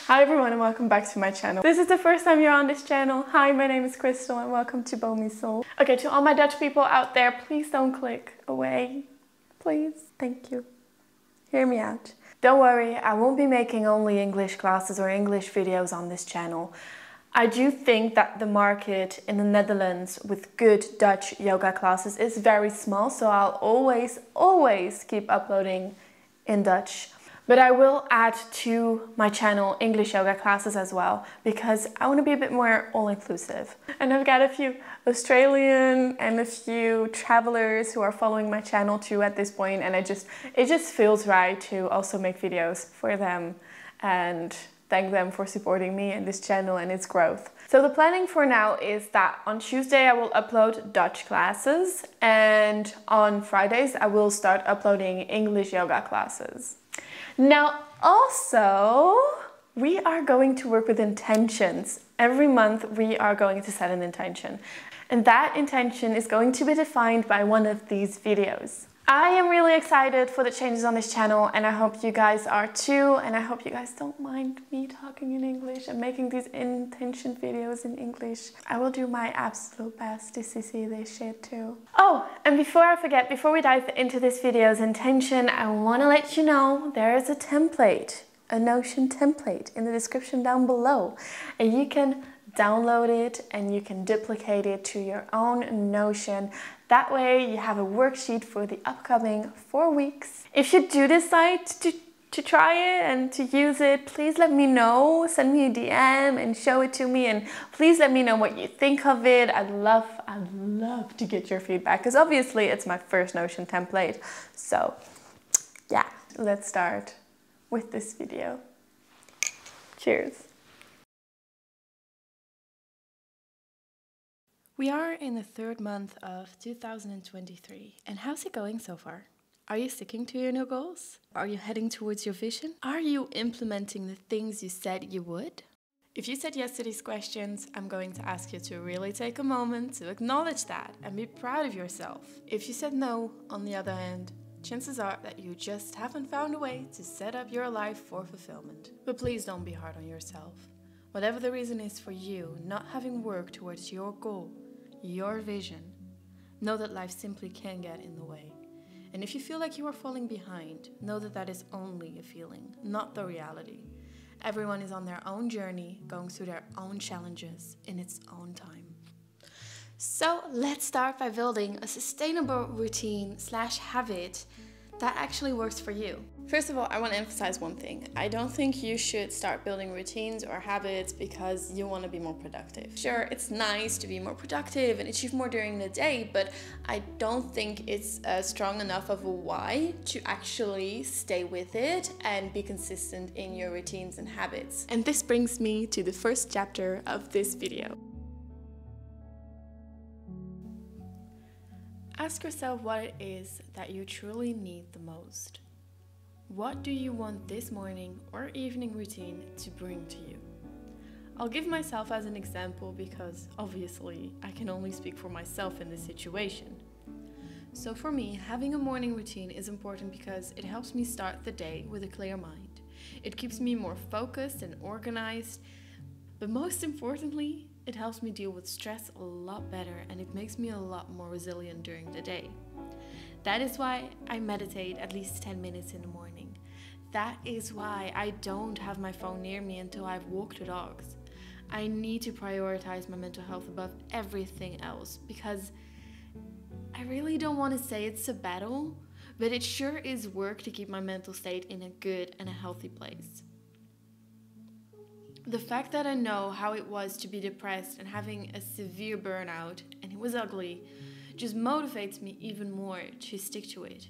Hi everyone and welcome back to my channel. This is the first time you're on this channel. Hi, my name is Crystal and welcome to Beaumisoul. Okay, to all my Dutch people out there, please don't click away. Please. Thank you. Hear me out. Don't worry, I won't be making only English classes or English videos on this channel. I do think that the market in the Netherlands with good Dutch yoga classes is very small, so I'll always keep uploading in Dutch. But I will add to my channel English yoga classes as well, because I want to be a bit more all-inclusive. And I've got a few Australian and a few travelers who are following my channel too at this point, and it just feels right to also make videos for them and thank them for supporting me and this channel and its growth. So the planning for now is that on Tuesday I will upload Dutch classes, and on Fridays I will start uploading English yoga classes. Now also, we are going to work with intentions. Every month we are going to set an intention, and that intention is going to be defined by one of these videos. I am really excited for the changes on this channel, and I hope you guys are too, and I hope you guys don't mind me talking in English and making these intention videos in English. I will do my absolute best to see this shit too. Oh, and before I forget, before we dive into this video's intention, I want to let you know there is a template, a Notion template in the description down below, and you can download it and you can duplicate it to your own Notion. That way you have a worksheet for the upcoming 4 weeks. If you do decide to try it and to use it, please let me know. Send me a DM and show it to me, and please let me know what you think of it. I'd love to get your feedback, because obviously it's my first Notion template. So yeah, let's start with this video. Cheers. We are in the third month of 2023, and how's it going so far? Are you sticking to your new goals? Are you heading towards your vision? Are you implementing the things you said you would? If you said yes to these questions, I'm going to ask you to really take a moment to acknowledge that and be proud of yourself. If you said no, on the other hand, chances are that you just haven't found a way to set up your life for fulfillment. But please don't be hard on yourself. Whatever the reason is for you not having worked towards your goal, your vision, know that life simply can get in the way. And if you feel like you are falling behind, know that that is only a feeling, not the reality. Everyone is on their own journey, going through their own challenges in its own time. So let's start by building a sustainable routine / habit that actually works for you. First of all, I want to emphasize one thing. I don't think you should start building routines or habits because you want to be more productive. Sure, it's nice to be more productive and achieve more during the day, but I don't think it's strong enough of a why to actually stay with it and be consistent in your routines and habits. And this brings me to the first chapter of this video. Ask yourself what it is that you truly need the most. What do you want this morning or evening routine to bring to you? I'll give myself as an example because obviously I can only speak for myself in this situation. So for me, having a morning routine is important because it helps me start the day with a clear mind. It keeps me more focused and organized, but most importantly, it helps me deal with stress a lot better, and it makes me a lot more resilient during the day. That is why I meditate at least 10 minutes in the morning. That is why I don't have my phone near me until I've walked the dogs. I need to prioritize my mental health above everything else, because I really don't want to say it's a battle, but it sure is work to keep my mental state in a good and a healthy place. The fact that I know how it was to be depressed and having a severe burnout, and it was ugly, just motivates me even more to stick to it.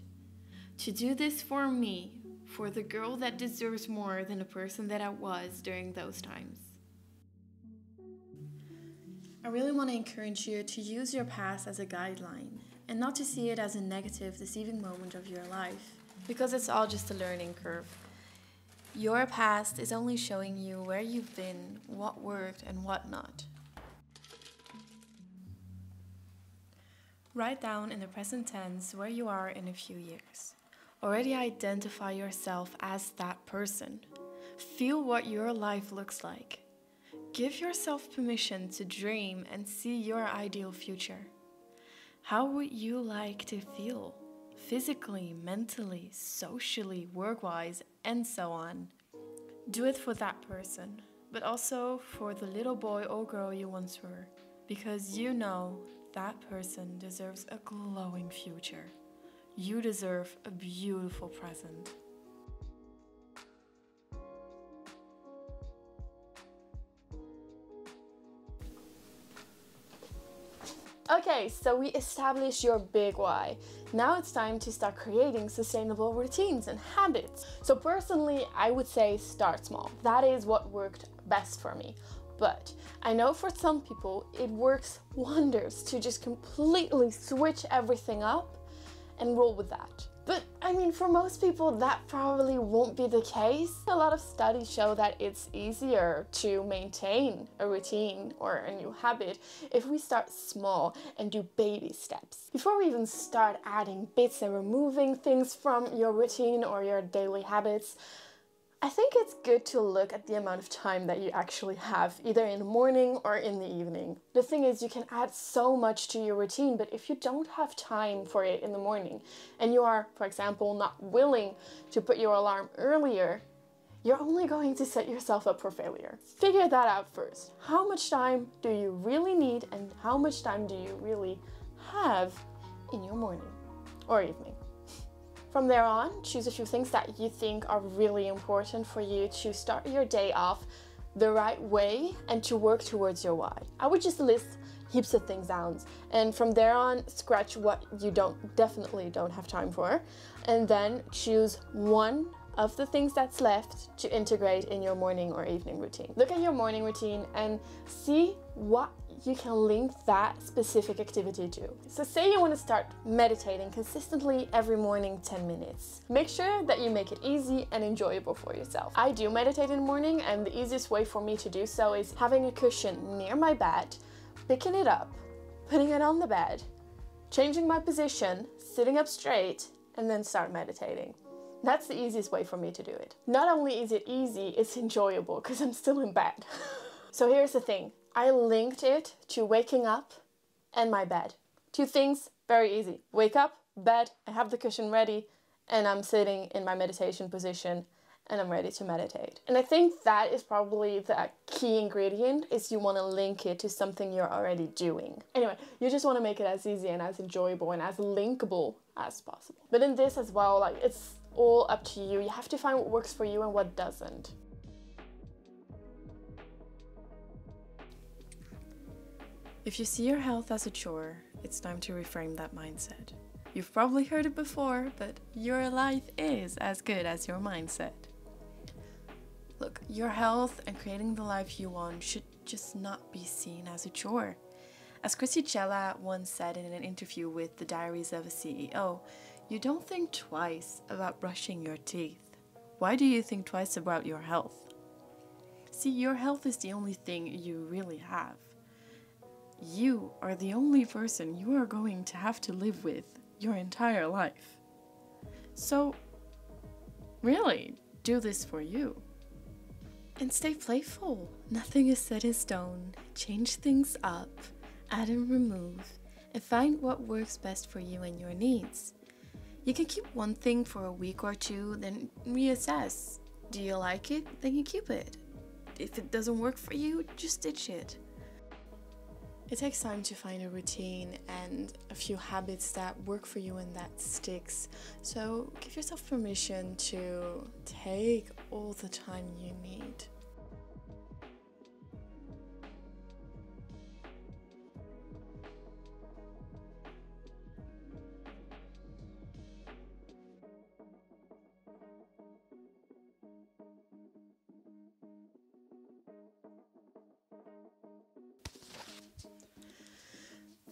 To do this for me, for the girl that deserves more than the person that I was during those times. I really want to encourage you to use your past as a guideline and not to see it as a negative, deceiving moment of your life, because it's all just a learning curve. Your past is only showing you where you've been, what worked and what not. Write down in the present tense where you are in a few years. Already identify yourself as that person. Feel what your life looks like. Give yourself permission to dream and see your ideal future. How would you like to feel? Physically, mentally, socially, work-wise, and so on. Do it for that person, but also for the little boy or girl you once were, because you know that person deserves a glowing future. You deserve a beautiful present. Okay, so we established your big why. Now it's time to start creating sustainable routines and habits. So personally, I would say start small. That is what worked best for me. But I know for some people, it works wonders to just completely switch everything up and roll with that. But I mean, for most people, that probably won't be the case. A lot of studies show that it's easier to maintain a routine or a new habit if we start small and do baby steps. Before we even start adding bits and removing things from your routine or your daily habits, I think it's good to look at the amount of time that you actually have, either in the morning or in the evening. The thing is, you can add so much to your routine, but if you don't have time for it in the morning, and you are, for example, not willing to put your alarm earlier, you're only going to set yourself up for failure. Figure that out first. How much time do you really need, and how much time do you really have in your morning or evening? From there on, choose a few things that you think are really important for you to start your day off the right way and to work towards your why. I would just list heaps of things down, and from there on, scratch what you definitely don't have time for, and then choose one of the things that's left to integrate in your morning or evening routine. Look at your morning routine and see what you can link that specific activity to. So say you want to start meditating consistently every morning 10 minutes. Make sure that you make it easy and enjoyable for yourself. I do meditate in the morning, and the easiest way for me to do so is having a cushion near my bed, picking it up, putting it on the bed, changing my position, sitting up straight, and then start meditating. That's the easiest way for me to do it. Not only is it easy, it's enjoyable because I'm still in bed. So here's the thing. I linked it to waking up and my bed. Two things, very easy. Wake up, bed, I have the cushion ready, and I'm sitting in my meditation position and I'm ready to meditate. And I think that is probably the key ingredient, is you want to link it to something you're already doing. Anyway, you just want to make it as easy and as enjoyable and as linkable as possible. But in this as well, like, it's all up to you. You have to find what works for you and what doesn't. If you see your health as a chore, it's time to reframe that mindset. You've probably heard it before, but your life is as good as your mindset. Look, your health and creating the life you want should just not be seen as a chore. As Chrissy Chella once said in an interview with the Diaries of a CEO, you don't think twice about brushing your teeth. Why do you think twice about your health? See, your health is the only thing you really have. You are the only person you are going to have to live with your entire life. So, really, do this for you. And stay playful. Nothing is set in stone. Change things up, add and remove, and find what works best for you and your needs. You can keep one thing for a week or two, then reassess. Do you like it? Then you keep it. If it doesn't work for you, just ditch it. It takes time to find a routine and a few habits that work for you and that sticks. So give yourself permission to take all the time you need.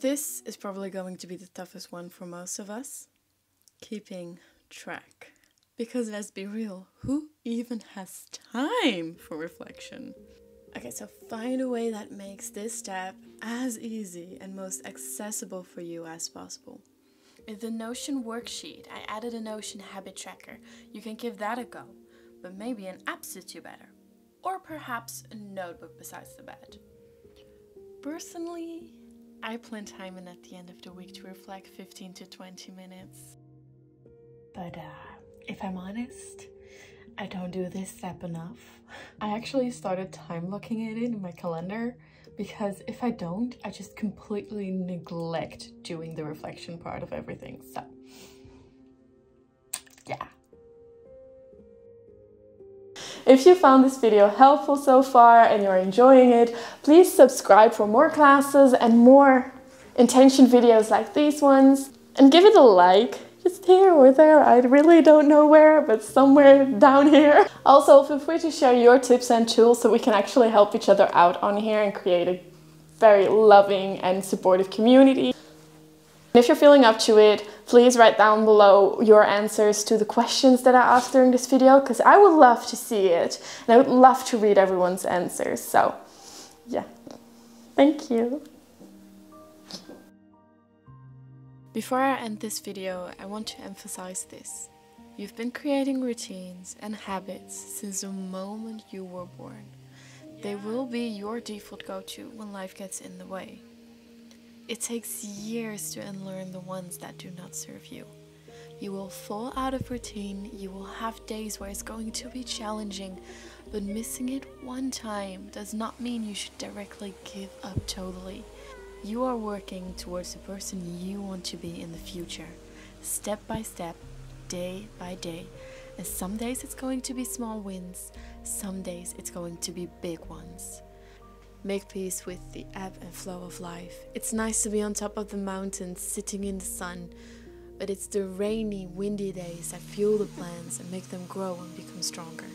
This is probably going to be the toughest one for most of us. Keeping track. Because let's be real, who even has time for reflection? Okay, so find a way that makes this step as easy and most accessible for you as possible. In the Notion worksheet, I added a Notion habit tracker. You can give that a go. but maybe an app suits you better. Or perhaps a notebook besides the bed. Personally, I plan time in at the end of the week to reflect 15 to 20 minutes. But if I'm honest, I don't do this step enough. I actually started time blocking it in my calendar because if I don't, I just completely neglect doing the reflection part of everything. So, yeah. If you found this video helpful so far and you're enjoying it, please subscribe for more classes and more intention videos like these ones. And give it a like. Just here or there, I really don't know where, but somewhere down here. Also, feel free to share your tips and tools so we can actually help each other out on here and create a very loving and supportive community. And if you're feeling up to it, please write down below your answers to the questions that I asked during this video, because I would love to see it and I would love to read everyone's answers. So, yeah. Thank you. Before I end this video, I want to emphasize this. You've been creating routines and habits since the moment you were born. They will be your default go-to when life gets in the way. It takes years to unlearn the ones that do not serve you. You will fall out of routine, you will have days where it's going to be challenging, but missing it one time does not mean you should directly give up totally. You are working towards the person you want to be in the future, step by step, day by day. And some days it's going to be small wins, some days it's going to be big ones. Make peace with the ebb and flow of life. It's nice to be on top of the mountains, sitting in the sun, but it's the rainy, windy days that fuel the plants and make them grow and become stronger.